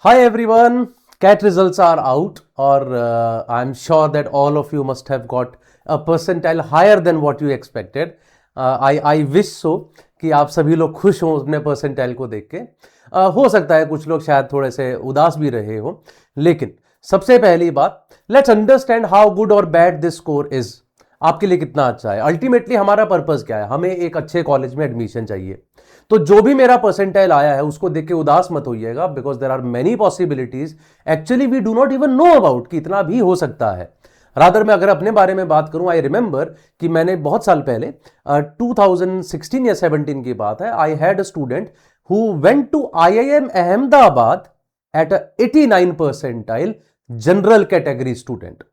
Hi everyone, CAT results are out और I'm sure that all of you must have got a percentile higher than what you expected. I wish so कि आप सभी लोग खुश हों अपने percentile को देख के। हो सकता है कुछ लोग शायद थोड़े से उदास भी रहे हो, लेकिन सबसे पहली बात, लेट्स अंडरस्टैंड हाउ गुड और बैड दिस स्कोर इज। आपके लिए कितना अच्छा है। अल्टीमेटली हमारा पर्पस क्या है? हमें एक अच्छे कॉलेज में एडमिशन चाहिए। तो जो भी मेरा परसेंटाइल आया है उसको देख के उदास मत होइएगा, because there are many possibilities actually we do not even know about कि इतना भी हो सकता है। रादर मैं अगर अपने बारे में बात करूं, आई रिमेंबर कि मैंने बहुत साल पहले 2016 या 17 की बात है, I had a student who went to IIM Ahmedabad at 89 percentile, general category student,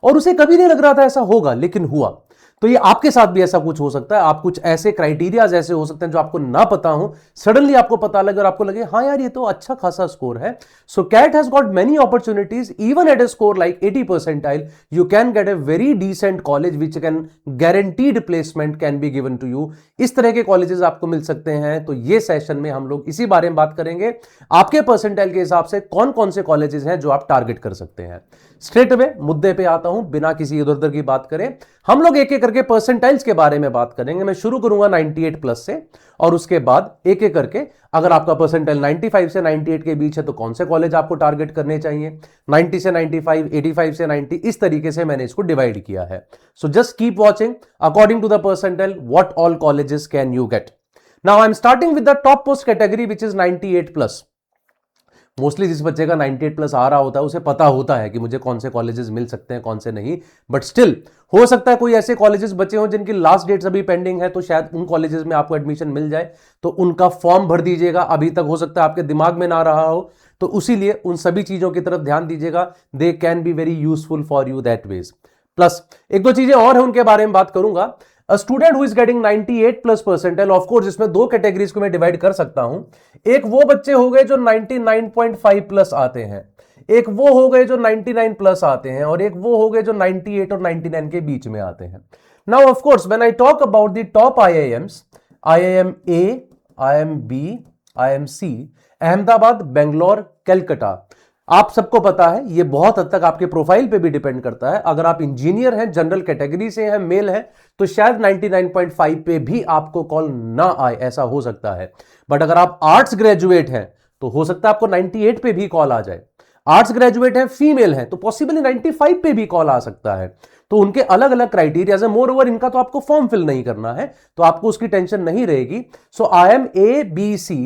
और उसे कभी नहीं लग रहा था ऐसा होगा, लेकिन हुआ। तो ये आपके साथ भी ऐसा कुछ हो सकता है। आप कुछ ऐसे क्राइटेरियाज ऐसे हो सकते हैं जो आपको ना पता हो, सडनली आपको पता लगे और आपको लगे हाँ यार ये तो अच्छा खासा स्कोर है। So CAT has got many opportunities, even at a score like 80 percentile you can get a very decent college which can guaranteed placement can be given to you. इस तरह के कॉलेजेस आपको मिल सकते हैं। तो ये सेशन में हम लोग इसी बारे में बात करेंगे, आपके परसेंटाइल के हिसाब से कौन कौन से कॉलेजेस हैं जो आप टारगेट कर सकते हैं। स्ट्रेट अवे मुद्दे पे आता हूं, बिना किसी इधर उधर की बात करें। हम लोग एक एक करके परसेंटाइल्स के बारे में बात करेंगे। मैं शुरू करूंगा 98 प्लस से, और उसके बाद एक एक करके अगर आपका परसेंटाइल 95 से 98 के बीच है तो कौन से कॉलेज आपको टारगेट करने चाहिए, 90 से 95, 85 से 90, इस तरीके से मैंने इसको डिवाइड किया है। So just keep watching according to the percentile what all colleges can you get. Now I am starting with the top most category which is 98 plus. Mostly जिस बच्चे का 98 प्लस आ रहा होता है उसे पता होता है कि मुझे कौन से कॉलेजेस मिल सकते हैं कौन से नहीं, बट स्टिल हो सकता है कोई ऐसे कॉलेजेस बचे हों जिनकी लास्ट डेट्स अभी पेंडिंग है, तो शायद उन कॉलेजेस में आपको एडमिशन मिल जाए। तो उनका फॉर्म भर दीजिएगा, अभी तक हो सकता है आपके दिमाग में ना रहा हो, तो उसीलिए उन सभी चीजों की तरफ ध्यान दीजिएगा। They can be very useful for you that ways. Plus एक दो चीजें और है उनके बारे में बात करूंगा। A student who is getting 98 plus percentile, of course इसमें दो कैटेगरीज को मैं डिवाइड कर सकता हूं। एक वो बच्चे हो गए जो 99.5 प्लस आते हैं, एक वो हो गए जो 99 प्लस आते हैं, और एक वो हो गए जो 98 और 99 के बीच में आते हैं। Now of course when I talk about the top IIMs, IIM A, IIM B, IIM C, Ahmedabad, Bangalore, Calcutta, आप सबको पता है ये बहुत हद तक आपके प्रोफाइल पे भी डिपेंड करता है। अगर आप इंजीनियर हैं, जनरल कैटेगरी से हैं, मेल हैं, तो शायद 99.5 पे भी आपको कॉल ना आए, ऐसा हो सकता है। बट अगर आप आर्ट्स ग्रेजुएट हैं तो हो सकता है आपको 98 पे भी कॉल आ जाए। आर्ट्स ग्रेजुएट हैं, फीमेल हैं, तो पॉसिबली 95 पे भी कॉल आ सकता है। तो उनके अलग अलग क्राइटेरियाज है। मोर ओवर इनका तो आपको फॉर्म फिल नहीं करना है, तो आपको उसकी टेंशन नहीं रहेगी। सो IIM A, B, C,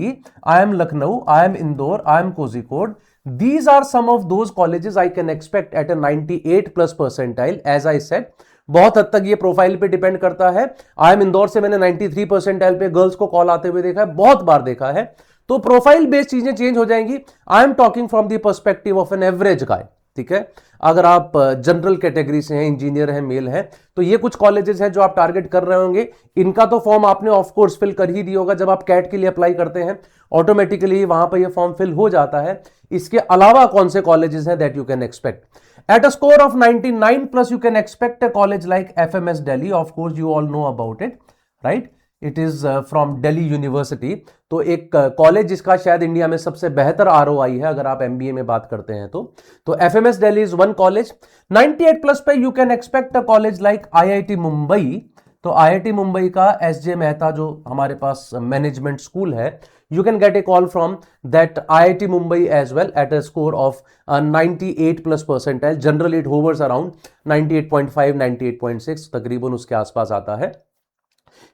IIM Lucknow, IIM Indore, IIM Kozhikode, these are some of those colleges I can expect at a 98 plus percentile. As I said, बहुत हद तक ये प्रोफाइल पे डिपेंड करता है। IIM इंदौर से मैंने 93 परसेंटाइल पे गर्ल्स को कॉल आते हुए देखा है, बहुत बार देखा है। तो प्रोफाइल बेस्ड चीजें चेंज हो जाएंगी। I am talking from the perspective of an average guy, ठीक है। अगर आप जनरल कैटेगरी से हैं, इंजीनियर हैं, मेल हैं, तो ये कुछ कॉलेजेस हैं जो आप टारगेट कर रहे होंगे। इनका तो फॉर्म आपने ऑफ कोर्स फिल कर ही दिया होगा। जब आप कैट के लिए अप्लाई करते हैं ऑटोमेटिकली वहां पर ये फॉर्म फिल हो जाता है। इसके अलावा कौन से कॉलेजेस हैं that you can expect eight a score of 99 plus? You can expect a college like FMS Delhi, of course you all know about it, right? It is from Delhi university. तो एक कॉलेज जिसका शायद इंडिया में सबसे बेहतर ROI है अगर आप MBA में बात करते हैं तो FMS Delhi is one college. 98 plus पे you can expect a college like IIT Mumbai. तो IIT मुंबई का SJ मेहता जो हमारे पास मैनेजमेंट स्कूल है, you can get a call from that IIT Mumbai as well at a score of 98 plus percentile. Generally it hovers around 98.5, 98.6, तकरीबन उसके आसपास आता है।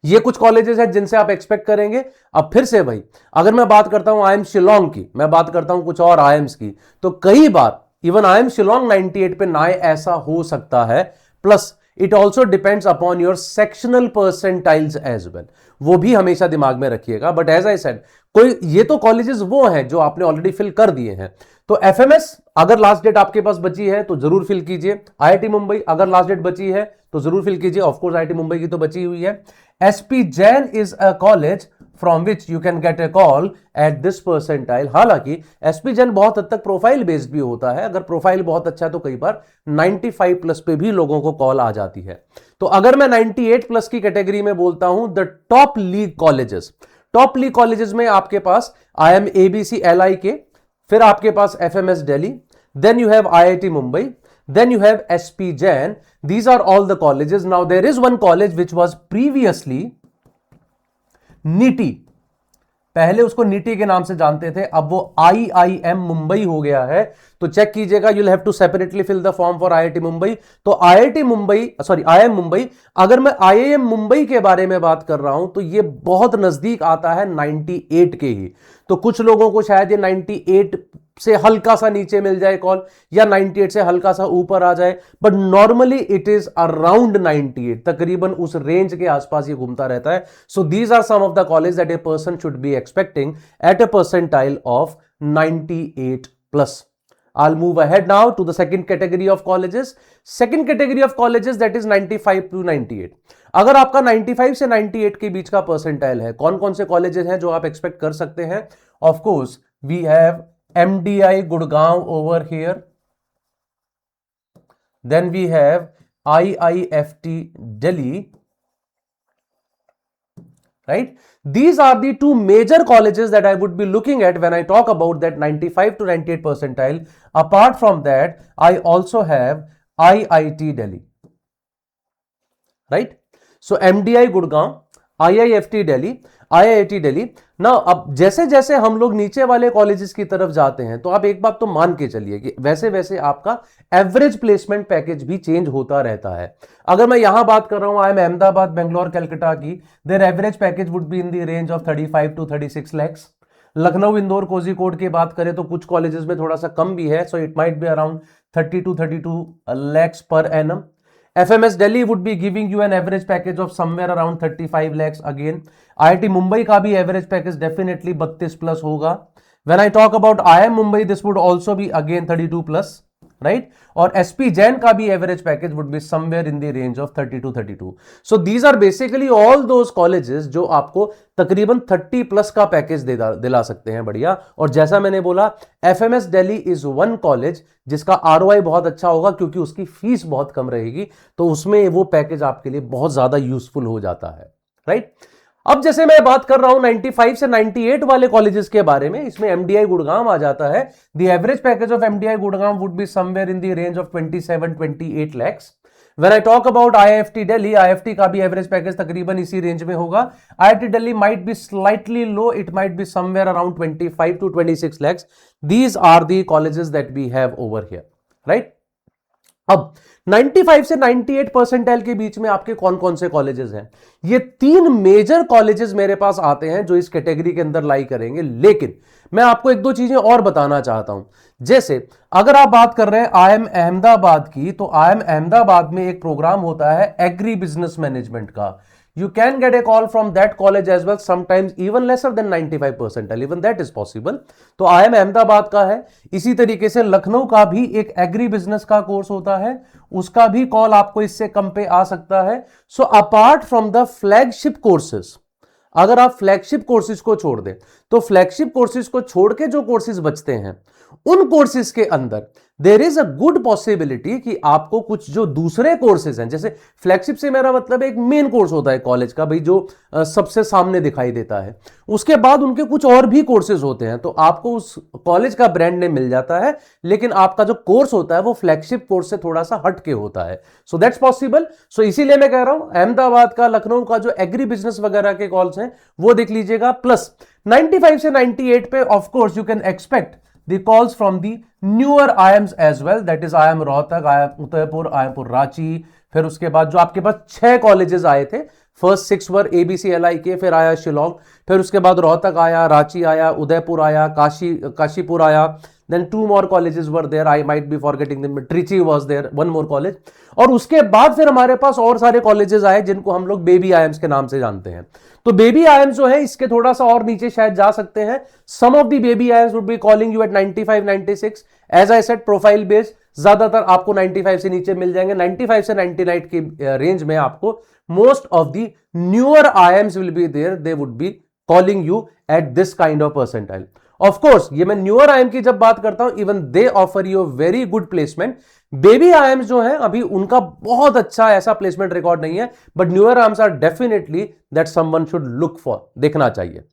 ये कुछ कॉलेजेस हैं जिनसे आप एक्सपेक्ट करेंगे। अब फिर से भाई, अगर मैं बात करता हूं IIM शिलोंग की, मैं बात करता हूं कुछ और IIMs की, तो कई बार इवन IIM शिलोंग 98 पे ना आए, ऐसा हो सकता है। Plus it also depends upon your sectional percentiles as well, वो भी हमेशा दिमाग में रखिएगा। बट एज आई सेड, कोई ये तो कॉलेजेस वो हैं जो आपने ऑलरेडी फिल कर दिए हैं। तो FMS अगर लास्ट डेट आपके पास बची है तो जरूर फिल कीजिए। IIT मुंबई अगर लास्ट डेट बची है तो जरूर फिल कीजिए। ऑफकोर्स IIT मुंबई की तो बची हुई है। SP Jain is a college from which you can get a call at this percentile. हालांकि SP जैन बहुत हद तक प्रोफाइल बेस्ड भी होता है। अगर प्रोफाइल बहुत अच्छा है तो कई बार 95 प्लस पे भी लोगों को कॉल आ जाती है। तो अगर मैं 98 प्लस की कैटेगरी में बोलता हूं the top league colleges, top league colleges में आपके पास IIM ABC LI के फिर आपके पास FMS Delhi, then you have IIT Mumbai, then you have SP Jain. These are all the colleges. Now there is one college which was previously NITI. पहले उसको nitty के नाम से जानते थे, अब वो IIM मुंबई हो गया है। तो चेक कीजिएगा, you'll have to separately fill the form for IIT Mumbai. तो IIT Mumbai, sorry IIM Mumbai, अगर मैं IIM मुंबई के बारे में बात कर रहा हूं तो ये बहुत नजदीक आता है 98 के ही। तो कुछ लोगों को शायद ये 98 से हल्का सा नीचे मिल जाए कॉल, या 98 से हल्का सा ऊपर आ जाए, but normally it is around 98, तकरीबन उस रेंज के आसपास ये घूमता रहता है। So these are some of the college that a person should be expecting at a percentile of 98 plus. I'll move ahead now to the second category of colleges. Second category of colleges that is 95 to 98. अगर आपका 95 से 98 के बीच का percentile है, कौन कौन से colleges हैं जो आप एक्सपेक्ट कर सकते हैं? Of course we have MDI Gurgaon over here, then we have IIFT Delhi, right? These are the two major colleges that I would be looking at when I talk about that 95 to 98 percentile. Apart from that, I also have IIT Delhi, right? So MDI Gurgaon, IIFT Delhi, IIT Delhi. Now, अब जैसे जैसे हम लोग नीचे वाले colleges की तरफ जाते हैं तो आप एक बात तो मान के चलिए कि वैसे वैसे आपका एवरेज प्लेसमेंट पैकेज भी चेंज होता रहता है। अगर मैं यहां बात कर रहा हूं, आई एम अहमदाबाद, बेंगलोर, कलकत्ता की, their average package would be in the range of 35 to 36 lakhs। Lucknow, Indore, Kozhikode की बात करें तो कुछ कॉलेजेस में थोड़ा सा कम भी है, so it might be around 30 to 32 lakhs per annum। FMS Delhi would be giving you an average package of somewhere around 35 lakhs again। IIT Mumbai का भी average package definitely 32 plus होगा। When I talk about IIM Mumbai, this would also be again 32 plus, right? और SP Jain का भी average package would be somewhere in the range of 30 to 32। So these are basically all those colleges जो आपको तकरीबन 30 plus का package दिला सकते हैं, बढ़िया। और जैसा मैंने बोला, FMS Delhi is one college जिसका ROI बहुत अच्छा होगा क्योंकि उसकी फीस बहुत कम रहेगी, तो उसमें वो पैकेज आपके लिए बहुत ज्यादा यूजफुल हो जाता है, राइट? अब जैसे मैं बात कर रहा हूं 95 से 98 वाले कॉलेजेस के बारे में, इसमें MDI गुड़गांव आ जाता है। The average package of MDI Gurgaon would be somewhere in the range of 27-28 lakhs। When I talk about IIFT Delhi, IIFT का भी एवरेज पैकेज तकरीबन इसी रेंज में होगा। IIT Delhi might be slightly low, it might be somewhere around 25 to 26 lakhs। These are the colleges that we have over here, right? अब 95 से 98 percentile के बीच में आपके कौन कौन से कॉलेजेस हैं? ये तीन मेजर कॉलेजेस मेरे पास आते हैं जो इस कैटेगरी के अंदर लाई करेंगे, लेकिन मैं आपको एक दो चीजें और बताना चाहता हूं। जैसे अगर आप बात कर रहे हैं IIM अहमदाबाद की, तो IIM अहमदाबाद में एक प्रोग्राम होता है एग्री बिजनेस मैनेजमेंट का। You can get a call from that college as well, sometimes even lesser than 95 percentile, even that is possible। तो IIM अहमदाबाद का है। इसी तरीके से लखनऊ का भी एक एग्री बिजनेस का कोर्स होता है, उसका भी कॉल आपको इससे कम पे आ सकता है। So apart from the flagship courses, अगर आप फ्लैगशिप कोर्सेज को छोड़ दें तो फ्लैगशिप कोर्सेज को छोड़ के जो कोर्सेज बचते हैं, उन कोर्सेज के अंदर there is a good possibility कि आपको कुछ जो दूसरे कोर्सेज हैं, जैसे फ्लैगशिप से मेरा मतलब एक मेन कोर्स होता है कॉलेज का, भाई जो सबसे सामने दिखाई देता है, उसके बाद उनके कुछ और भी कोर्सेज होते हैं, तो आपको उस कॉलेज का ब्रांड नेम मिल जाता है, लेकिन आपका जो कोर्स होता है वो फ्लैगशिप कोर्स से थोड़ा सा हट के होता है। So that's possible. सो इसीलिए मैं कह रहा हूं अहमदाबाद का, लखनऊ का जो एग्री बिजनेस वगैरह के कॉल्स हैं वो देख लीजिएगा। प्लस 95 से 98 पे of course you can expect the calls from the newer IIMs as well, that is IIM Rohtak, IIM Udaipur, IIM Ranchi. फिर उसके बाद जो आपके पास 6 कॉलेजेस आए थे, फर्स्ट 6 वर ABCLI के, फिर आया शिलोंग, फिर उसके बाद रोहतक आया, रांची आया, उदयपुर आया, काशीपुर आया, then 2 more colleges were there, I might be forgetting them, Trichy was there, 1 more college। और उसके बाद फिर हमारे पास और सारे कॉलेजेस आए जिनको हम लोग बेबी IIMs के नाम से जानते हैं। तो बेबी IIMs जो है इसके थोड़ा सा और नीचे शायद जा सकते हैं। Some of the baby IIMs would be calling you at 95-96। As I said, profile based ज्यादातर आपको 95 से नीचे मिल जाएंगे। 95 से 99 की रेंज में आपको most of the newer IIMs will be there, they would be calling you at this kind of percentile. Of course ये मैं न्यूअर IIM की जब बात करता हूं, even they offer you very good placement. Baby IIMs जो है अभी उनका बहुत अच्छा ऐसा प्लेसमेंट रिकॉर्ड नहीं है, but newer IIMs are definitely that someone should look for, देखना चाहिए।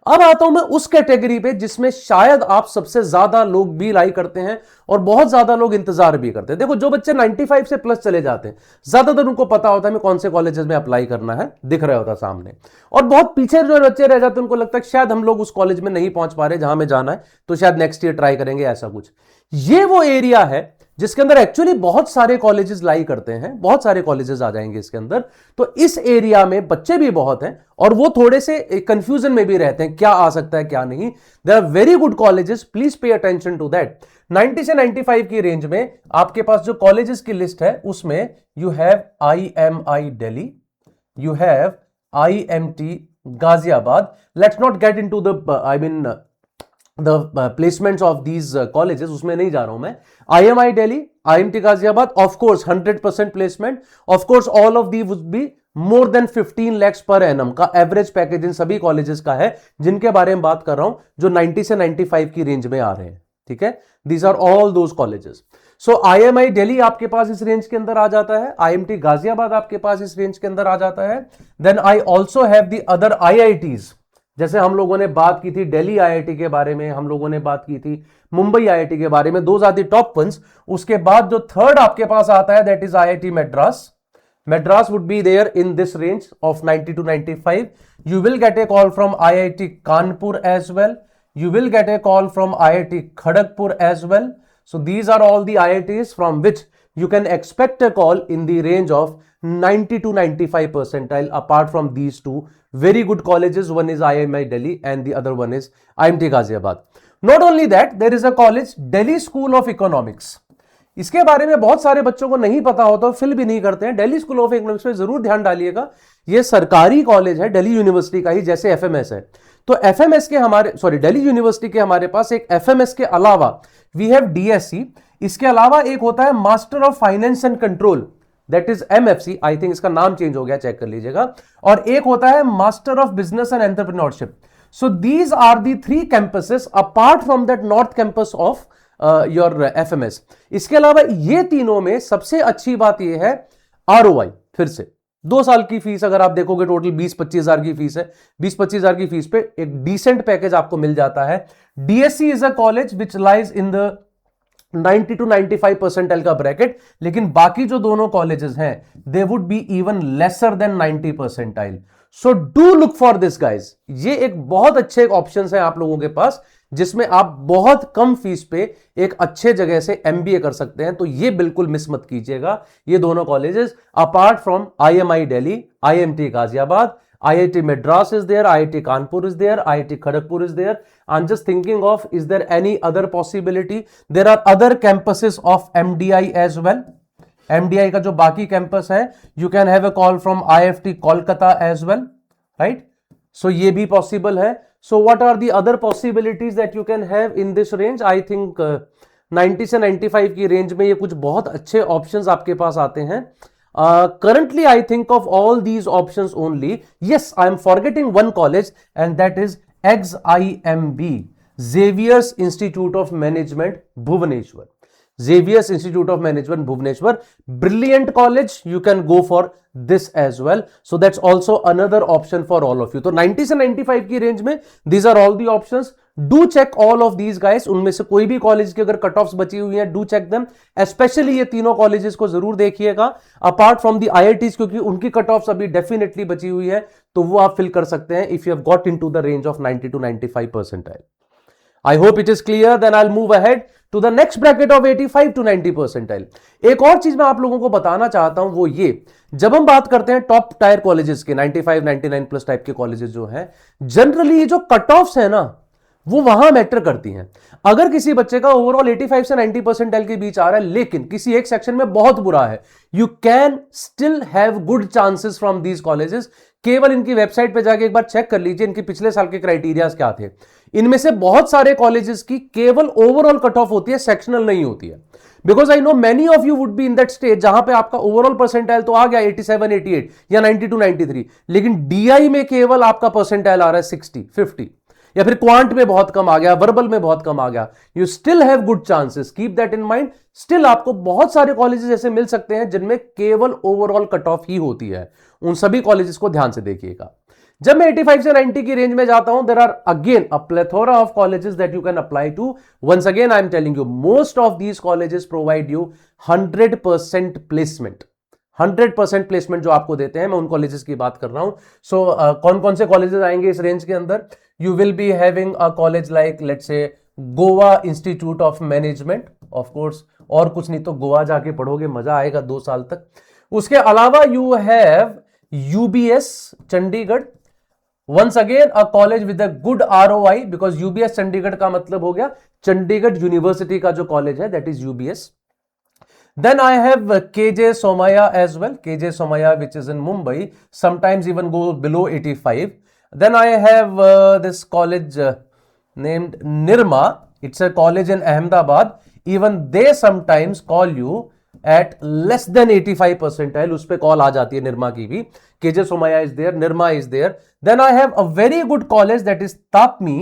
अब आता हूं मैं उस कैटेगरी पे जिसमें शायद आप सबसे ज्यादा लोग भी लाई करते हैं और बहुत ज्यादा लोग इंतजार भी करते हैं। देखो, जो बच्चे 95 से प्लस चले जाते हैं, ज्यादातर उनको पता होता है हमें कौन से कॉलेजेस में अप्लाई करना है, दिख रहा होता है सामने। और बहुत पीछे जो बच्चे रह जाते हैं उनको लगता है शायद हम लोग उस कॉलेज में नहीं पहुंच पा रहे जहां हमें जाना है, तो शायद नेक्स्ट ईयर ट्राई करेंगे, ऐसा कुछ। ये वो एरिया है जिसके अंदर एक्चुअली बहुत सारे कॉलेजेस लाई करते हैं, बहुत सारे कॉलेजेस आ जाएंगे इसके अंदर। तो इस एरिया में बच्चे भी बहुत हैं और वो थोड़े से कंफ्यूजन में भी रहते हैं, क्या आ सकता है क्या नहीं। There are very good colleges, please pay attention to that. 90 से 95 की रेंज में आपके पास जो कॉलेजेस की लिस्ट है उसमें you have IMI Delhi, you have IMT Ghaziabad. Let's not get into the the placements of these colleges, उसमें नहीं जा रहा हूं मैं। IMI Delhi, IMT Ghaziabad, of course 100% placement, of course all of these would be more than 15 lakhs per annum का average package इन सभी colleges का है जिनके बारे में बात कर रहा हूं, जो 90 से 95 की रेंज में आ रहे हैं। ठीक है, these are all those colleges. So IMI Delhi आपके पास इस रेंज के अंदर आ जाता है, IMT गाजियाबाद आपके पास इस रेंज के अंदर आ जाता है। Then I also have the other IITs, जैसे हम लोगों ने बात की थी दिल्ली IIT के बारे में, हम लोगों ने बात की थी मुंबई IIT के बारे में, those are the top ones. उसके बाद जो थर्ड आपके पास आता है that is IIT Madras. Madras would be there in this range of 90 to 95। You will get a call from IIT Kanpur as well, you will get a call from IIT Kharagpur as well. So these are all the IITs from which you can expect a call in the range of 90 to 95 percentile. Apart from these two very good colleges, one is IMI Delhi and the other one is IMT Ghaziabad. Not only that, there is a college Delhi School of Economics. इसके बारे में बहुत सारे बच्चों को नहीं पता होता, फिल भी नहीं करते हैं। दिल्ली स्कूल ऑफ इकोनॉमिक्स में जरूर ध्यान डालिएगा, ये सरकारी कॉलेज है दिल्ली यूनिवर्सिटी का ही, जैसे FMS है। तो FMS के हमारे दिल्ली यूनिवर्सिटी के हमारे पास एक FMS के अलावा वी हैव DSC, इसके अलावा एक होता है master of finance and control, that is MFC, I think इसका नाम चेंज हो गया, चेक कर लीजिएगा। और एक होता है master of business and entrepreneurship. So these are the 3 campuses apart from that north campus of your FMS। इसके अलावा ये तीनों में सबसे अच्छी बात ये है ROI, फिर से 2 साल की फीस अगर आप देखोगे टोटल 20-25 हजार की फीस है, 20-25 हजार की फीस पे एक डिसेंट पैकेज आपको मिल जाता है। DSC is a college which lies in the 90 to 95 percentile का ब्रैकेट, लेकिन बाकी जो दोनों कॉलेजेस हैं दे would be even lesser than 90 percentile. So do look for this guys. ये एक बहुत अच्छे ऑप्शन है आप लोगों के पास जिसमें आप बहुत कम फीस पे एक अच्छे जगह से MBA कर सकते हैं, तो ये बिल्कुल मिस मत कीजिएगा। ये दोनों colleges apart from IMI Delhi, IMT Ghaziabad, IIT Madras is there, IIT Kanpur is there, IIT Kharagpur is there. I'm just thinking of, is there any other possibility? There are other campuses of MDI as well. MDI का जो बाकी campus है, you can have a call from IFT Kolkata as well, right? So ये भी possible है। So what are the other possibilities that you can have in this range? I think 90 से 95 की range में ये कुछ बहुत अच्छे ऑप्शंस आपके पास आते हैं। Currently I think of all these options only. Yes, I am forgetting one college and that is XIMB, Xavier's Institute of Management, Bhubaneswar. Xavier's Institute of Management, Bhubaneswar, brilliant college. You can go for this as well. So that's also another option for all of you. तो 90 से 95 की range में these are all the options. Do check all of these guys. उनमें से कोई भी college की अगर कट ऑफ्स बची हुई हैं, do check them. Especially ये तीनों कॉलेजेस को जरूर देखिएगा, अपार्ट फ्रॉम दी IITs, क्योंकि उनकी कट ऑफ्स अभी डेफिनेटली बची हुई है, तो वो आप फिल कर सकते हैं if you have got into the range of 90 to 95 percentile. I hope it is clear. Then I'll move ahead to the next bracket of 85 to 90 percentile. एक और चीज मैं आप लोगों को बताना चाहता हूं वो ये, जब हम बात करते हैं टॉप टायर कॉलेजेस के 95, 99 प्लस टाइप के कॉलेजेस जो हैं, जनरली ये जो कट ऑफ्स है ना वो वहां मैटर करती हैं। अगर किसी बच्चे का ओवरऑल 85 से 90 परसेंटाइल के बीच आ रहा है लेकिन किसी एक सेक्शन में बहुत बुरा है, you can still have good chances from these colleges. केवल इनकी वेबसाइट पे जाके एक बार चेक कर लीजिए इनके पिछले साल के क्राइटेरियाज क्या थे। इनमें से बहुत सारे कॉलेजेस की केवल ओवरऑल कट ऑफ होती है, सेक्शनल नहीं होती है। Because I know many of you would be in that stage जहां पे आपका ओवरऑल परसेंटाइल तो आ गया 87, 88 या 92, 93, लेकिन DI में केवल आपका परसेंटाइल आ रहा है 60, 50, या फिर क्वांट में बहुत कम आ गया, वर्बल में बहुत कम आ गया। You still have good chances, keep that in mind. Still आपको बहुत सारे कॉलेजेस ऐसे मिल सकते हैं जिनमें केवल ओवरऑल कट ऑफ ही होती है। उन सभी कॉलेजेस को ध्यान से देखिएगा। जब मैं 85 से 90 की रेंज में जाता हूं, there are again a plethora of colleges that you can apply to. Once again I am telling you, most of these colleges provide you 100% placement. 100% placement जो आपको देते हैं, मैं उन कॉलेजेस की बात कर रहा हूं. सो कौन कौन से कॉलेजेस आएंगे इस रेंज के अंदर? You will be having a college like let's say Goa institute of management, of course, और कुछ नहीं तो गोवा जाके पढ़ोगे, मजा आएगा 2 साल तक. उसके अलावा you have UBS Chandigarh, once again a college with a good ROI, because UBS Chandigarh का मतलब हो गया चंडीगढ़ यूनिवर्सिटी का जो कॉलेज है, that is UBS. Then I have KJ Somaya as well. KJ Somaya, which is in Mumbai, sometimes even go below 85. Then I have this college named Nirma. It's a college in Ahmedabad. Even they sometimes call you at less than 85 percentile. उस पे call आ जाती है निर्मा की भी. KJ Somaya is there, Nirma is there. Then I have a very good college that is Tapmi.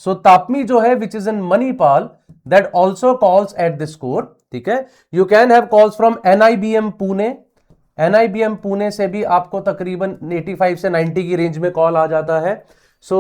So Tapmi जो है, which is in Manipal, that also calls at this score. ठीक है. You can have calls from NIBM Pune. NIBM Pune से भी आपको तकरीबन 85 से 90 की रेंज में कॉल आ जाता है. So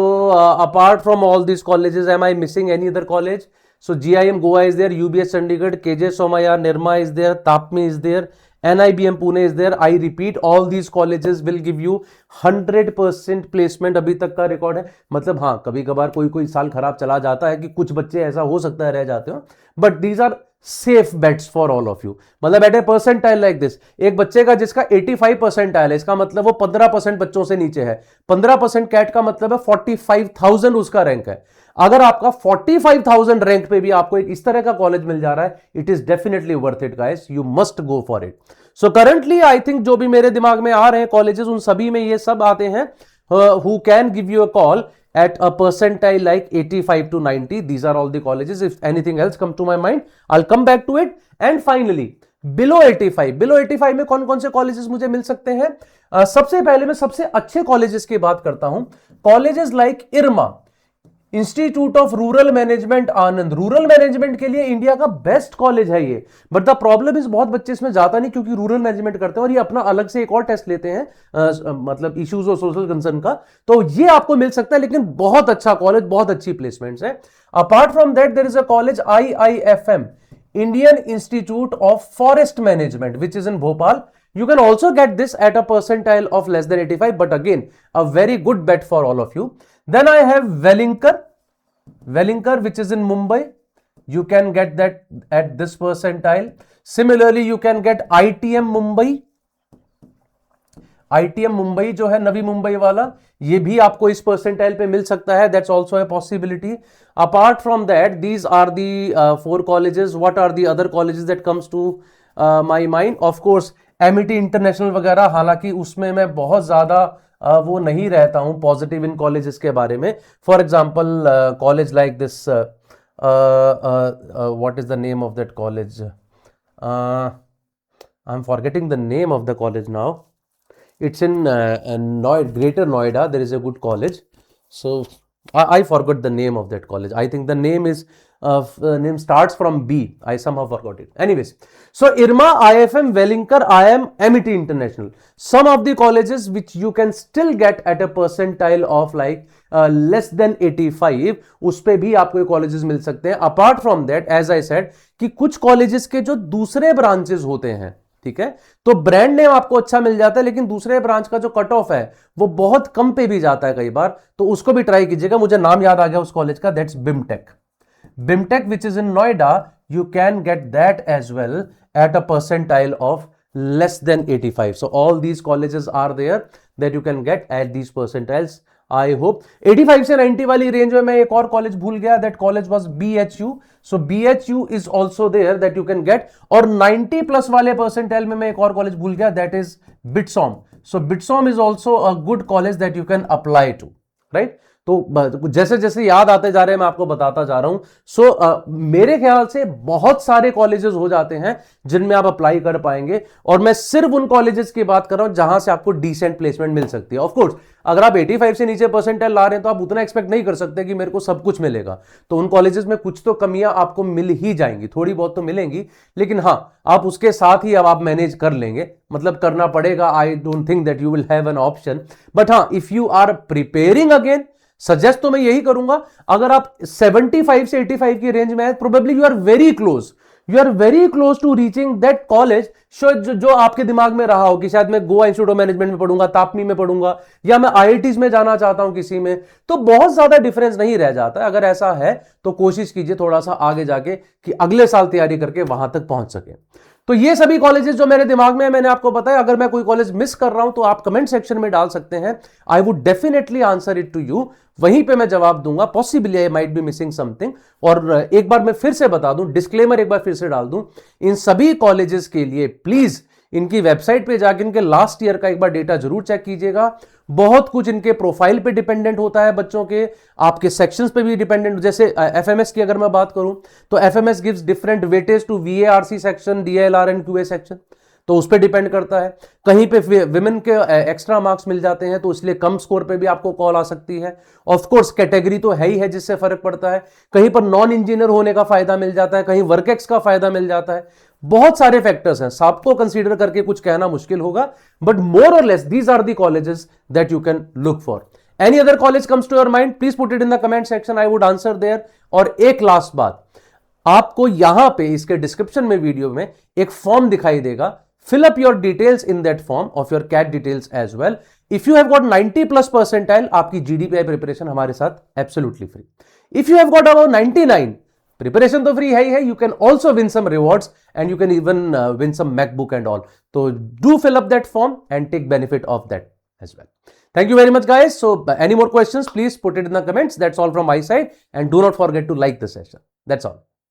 apart from all this colleges, am I missing any other college? So GIM Goa is there, UBS Chandigarh, KJ Somaiya, Nirma is there, TAPMI is there, NIBM Pune is there. I repeat, all these colleges will give you 100% placement. अभी तक का record है. मतलब हाँ, कभी कभार कोई साल खराब चला जाता है कि कुछ बच्चे ऐसा हो सकता है रह जाते हो, but these are safe bets for all of you. मतलब at a percentile like this, एक बच्चे का जिसका 85 परसेंटाइल है, इसका मतलब वो 15% बच्चों से नीचे है. 15% कैट का मतलब है 45,000 उसका रैंक है. अगर आपका 45,000 रैंक पे भी आपको एक इस तरह का कॉलेज मिल जा रहा है, it is definitely worth it guys. You must go for it. So currently I think जो भी मेरे दिमाग में आ रहे हैं कॉलेजेस, उन सभी में ये सब आते हैं who can give you a call at a percentile like 85 to 90. These are all the colleges. If anything else come to my mind, I'll come back to it. And finally, below 85, below 85 में कौन कौन से colleges मुझे मिल सकते हैं? सबसे पहले मैं सबसे अच्छे कॉलेजेस की बात करता हूं. Colleges like IRMA, institute of rural management Anand. Rural management के लिए इंडिया का बेस्ट कॉलेज है ये. बट द प्रॉब्लम इज बहुत बच्चे इसमें जाता नहीं, क्योंकि रूरल मैनेजमेंट करते हैं और ये अपना अलग से एक और टेस्ट लेते हैं, मतलब इश्यूज और सोशल कंसर्न का. तो ये आपको मिल सकता है, लेकिन बहुत अच्छा कॉलेज, बहुत अच्छी प्लेसमेंट्स है. Apart from that there is a college IIFM, Indian Institute of Forest Management, which is in Bhopal. You can also get this at a percentile of less than 85, but again, a very good bet for all of you. Then I have Wellinkar, which is in Mumbai. You can get that at this percentile. Similarly, you can get ITM Mumbai. ITM Mumbai जो है नवी मुंबई वाला, ये भी आपको इस percentile पे मिल सकता है. That's also a possibility. Apart from that, these are the 4 colleges. What are the other colleges that comes to my mind? Of course, MIT international वगैरह, हालांकि उसमें मैं बहुत ज्यादा वो नहीं रहता हूं पॉजिटिव इन कॉलेजेस के बारे में. For example college like this, what is the name of that college? I am forgetting the name of the college now. It's in Greater Noida. There is a good college. So I forgot the name of that college. I think the name is name starts from B. I somehow forgot it. Anyways, so IRMA, IFM, Wellinkar, IIM, MIT International. Some of the colleges which you can still get at a percentile of like less than 85. उस पे भी आपको ये colleges मिल सकते हैं. Apart from that, as I said, कि कुछ colleges के जो दूसरे branches होते हैं, ठीक है, तो ब्रांड नेम आपको अच्छा मिल जाता है, लेकिन दूसरे ब्रांच का जो कट ऑफ है वो बहुत कम पे भी जाता है कई बार. तो उसको भी ट्राई कीजिएगा. मुझे नाम याद आ गया उस कॉलेज का, that's BIMTECH which is in Noida. You can get that as well at a percentile of less than 85. So all these colleges are there that you can get at these percentiles. I hope 85 से 90 वाली range में मैं एक और college भूल गया. That college was BHU. So BHU is also there that you can get. और 90 plus वाले परसेंटाइल में मैं एक और कॉलेज भूल गया, that is BITSoM. So BITSoM is also a good college that you can apply to, right. तो जैसे जैसे याद आते जा रहे हैं मैं आपको बताता जा रहा हूं। सो मेरे ख्याल से बहुत सारे कॉलेजेस हो जाते हैं जिनमें आप अप्लाई कर पाएंगे, और मैं सिर्फ उन कॉलेजेस की बात कर रहा हूं जहां से आपको डिसेंट प्लेसमेंट मिल सकती है। ऑफ कोर्स अगर आप 85 से नीचे परसेंटाइल ला रहे हैं तो आप उतना एक्सपेक्ट नहीं कर सकते कि मेरे को सब कुछ मिलेगा। तो उन कॉलेजेस में कुछ तो कमियां आपको मिल ही जाएंगी, थोड़ी बहुत तो मिलेंगी, लेकिन हाँ आप उसके साथ ही अब आप मैनेज कर लेंगे, मतलब करना पड़ेगा। I don't think that you will have an option, but हाँ if you are preparing again, suggest तो मैं यही करूंगा, अगर आप 75 से 85 की रेंज में है, probably you are very close to reaching that college जो आपके दिमाग में रहा हो कि शायद मैं गोवा इंस्टीट्यूट ऑफ मैनेजमेंट में पढ़ूंगा, तापनी में पढ़ूंगा, या मैं आईआईटीज में जाना चाहता हूं किसी में, तो बहुत ज्यादा डिफरेंस नहीं रह जाता। अगर ऐसा है तो कोशिश कीजिए थोड़ा सा आगे जाके कि अगले साल तैयारी करके वहां तक पहुंच सके। तो ये सभी कॉलेजेस जो मेरे दिमाग में है मैंने आपको बताया। अगर मैं कोई कॉलेज मिस कर रहा हूं तो आप कमेंट सेक्शन में डाल सकते हैं, I would definitely answer it to you, वहीं पे मैं जवाब दूंगा। Possibly I might be missing something. और एक बार मैं फिर से बता दूं, डिस्क्लेमर एक बार फिर से डाल दूं, इन सभी कॉलेजेस के लिए प्लीज इनकी वेबसाइट पे जाकर इनके लास्ट ईयर का एक बार डेटा जरूर चेक कीजिएगा। बहुत कुछ इनके प्रोफाइल पे डिपेंडेंट होता है, बच्चों के आपके सेक्शंस पे भी डिपेंडेंट। जैसे एफएमएस की अगर मैं बात करूं तो FMS gives different weightage to VARC section, DLR and QA section, तो उस पर डिपेंड करता है। कहीं पे विमेन के एक्स्ट्रा मार्क्स मिल जाते हैं तो इसलिए कम स्कोर पे भी आपको कॉल आ सकती है। ऑफ कोर्स कैटेगरी तो है ही है जिससे फर्क पड़ता है, कहीं पर नॉन इंजीनियर होने का फायदा मिल जाता है, कहीं वर्क एक्स का फायदा मिल जाता है, बहुत सारे फैक्टर्स हैं, सबको कंसीडर करके कुछ कहना मुश्किल होगा, बट मोर और less these are the colleges that you can look for. Any other college comes to your mind, please put it in the comment section, I would answer there. और एक last बात, आपको यहां पे इसके description में video में एक फॉर्म दिखाई देगा, fill up your details in that form of your CAT details as well. If you have got 90+ percentile, आपकी GDPI preparation हमारे साथ absolutely free. If you have got about 99, preparation तो free है ही है, you can also win some rewards and you can even win some MacBook and all. So do fill up that form and take benefit of that as well. Thank you very much guys. So any more questions, please put it in the comments. That's all from my side, and do not forget to like the session. That's all.